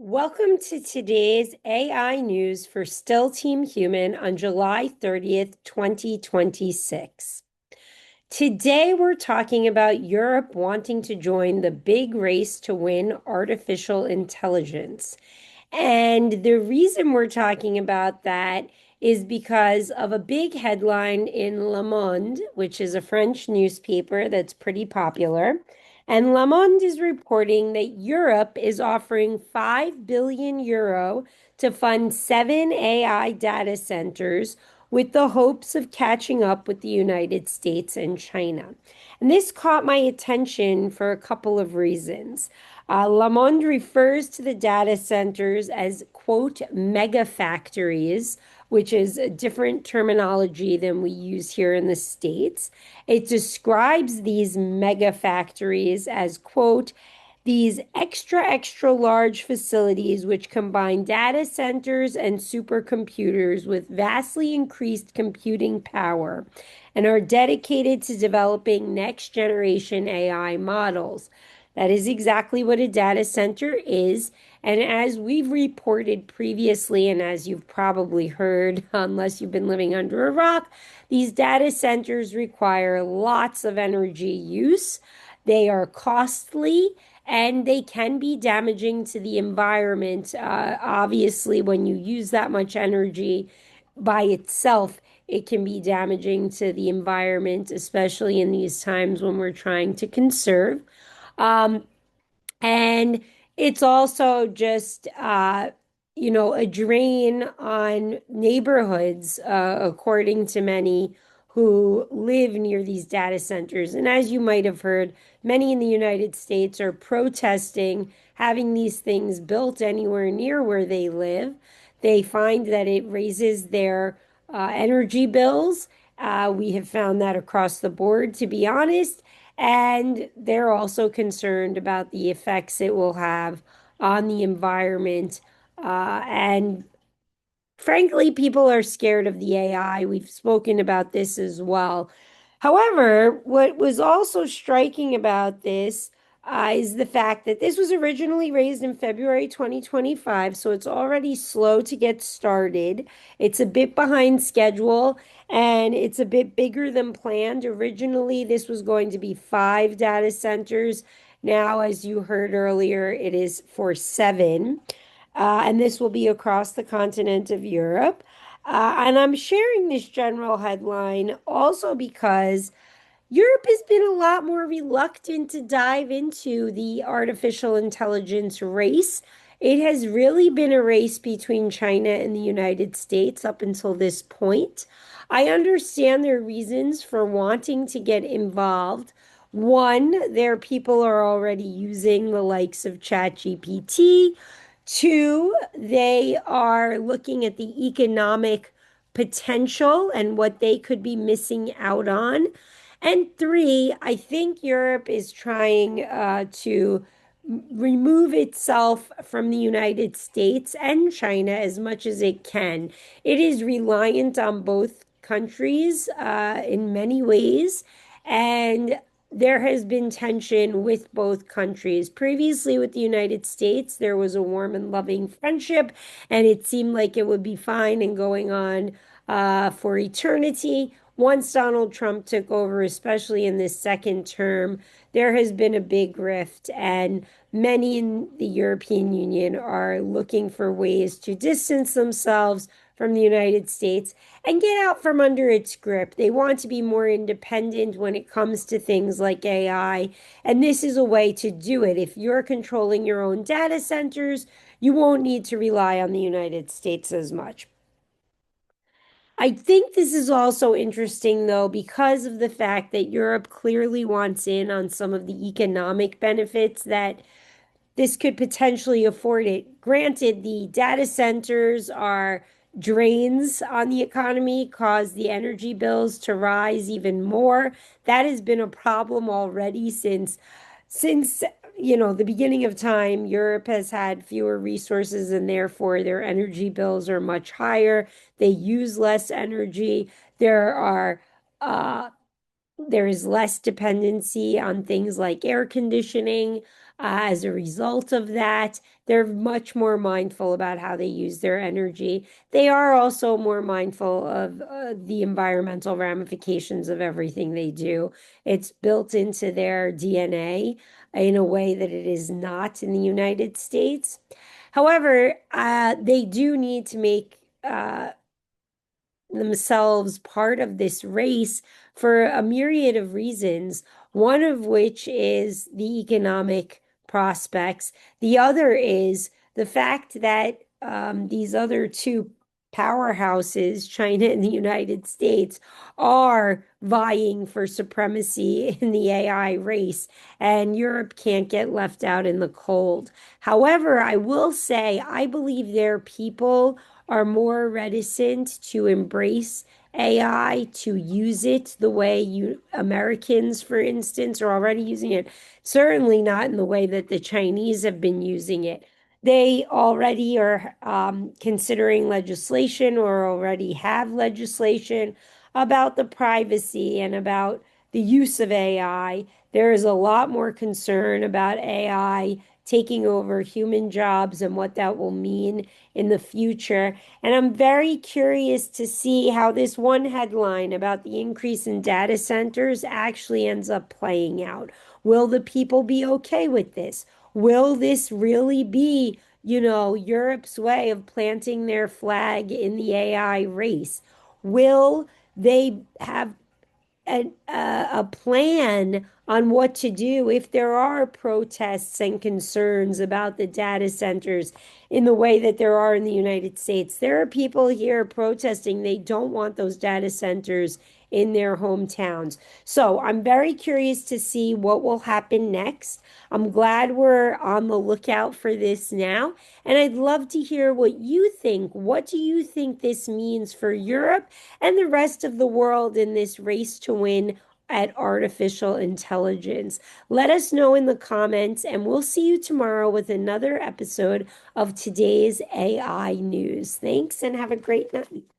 Welcome to today's AI news for Still Team Human on July 30th, 2026. Today, we're talking about Europe wanting to join the big race to win artificial intelligence. And the reason we're talking about that is because of a big headline in Le Monde, which is a French newspaper that's pretty popular. And Le Monde is reporting that Europe is offering 5 billion euro to fund 7 AI data centers with the hopes of catching up with the United States and China. And this caught my attention for a couple of reasons. Le Monde refers to the data centers as, quote, mega factories, which is a different terminology than we use here in the States. It describes these mega factories as, quote, these extra large facilities which combine data centers and supercomputers with vastly increased computing power and are dedicated to developing next generation AI models. That is exactly what a data center is. And as we've reported previously, and as you've probably heard, unless you've been living under a rock, these data centers require lots of energy use. They are costly and they can be damaging to the environment. Obviously, when you use that much energy by itself, it can be damaging to the environment, especially in these times when we're trying to conserve. Um, and it's also just, a drain on neighborhoods, according to many who live near these data centers. And as you might have heard, many in the United States are protesting having these things built anywhere near where they live. They find that it raises their energy bills. We have found that across the board, to be honest. And they're also concerned about the effects it will have on the environment. And frankly, people are scared of the AI. We've spoken about this as well. However, what was also striking about this is the fact that this was originally raised in February 2025, so it's already slow to get started. It's a bit behind schedule and it's a bit bigger than planned. Originally, this was going to be 5 data centers. Now, as you heard earlier, it is for 7. And this will be across the continent of Europe. And I'm sharing this general headline also because Europe has been a lot more reluctant to dive into the artificial intelligence race. It has really been a race between China and the United States up until this point. I understand their reasons for wanting to get involved. One, their people are already using the likes of ChatGPT. Two, they are looking at the economic potential and what they could be missing out on. And three, I think Europe is trying to remove itself from the United States and China as much as it can. It is reliant on both countries in many ways, and there has been tension with both countries. Previously, with the United States, there was a warm and loving friendship, and it seemed like it would be fine and going on for eternity. Once Donald Trump took over, especially in this second term, there has been a big rift, and many in the European Union are looking for ways to distance themselves from the United States and get out from under its grip. They want to be more independent when it comes to things like AI, and this is a way to do it. If you're controlling your own data centers, you won't need to rely on the United States as much. I think this is also interesting, though, because of the fact that Europe clearly wants in on some of the economic benefits that this could potentially afford it. Granted, the data centers are drains on the economy, cause the energy bills to rise even more. That has been a problem already since the beginning of time. Europe has had fewer resources and therefore their energy bills are much higher. They use less energy. There is less dependency on things like air conditioning. as a result of that. They're much more mindful about how they use their energy. They are also more mindful of the environmental ramifications of everything they do. It's built into their DNA in a way that it is not in the United States. However, they do need to make themselves part of this race for a myriad of reasons, one of which is the economic prospects. The other is the fact that these other two powerhouses, China and the United States, are vying for supremacy in the AI race, and Europe can't get left out in the cold. However, I will say, I believe their people are more reticent to embrace AI, to use it the way Americans, for instance, are already using it. Certainly not in the way that the Chinese have been using it. They already are considering legislation or already have legislation about the privacy and about the use of AI. There is a lot more concern about AI taking over human jobs and what that will mean in the future. And I'm very curious to see how this one headline about the increase in data centers actually ends up playing out. Will the people be okay with this? Will this really be, Europe's way of planting their flag in the AI race? Will they have a plan on what to do if there are protests and concerns about the data centers in the way that there are in the United States? There are people here protesting. They don't want those data centers in their hometowns. So I'm very curious to see what will happen next. I'm glad we're on the lookout for this now. And I'd love to hear what you think. What do you think this means for Europe and the rest of the world in this race to win at artificial intelligence? Let us know in the comments, and we'll see you tomorrow with another episode of today's AI news. Thanks, and have a great night.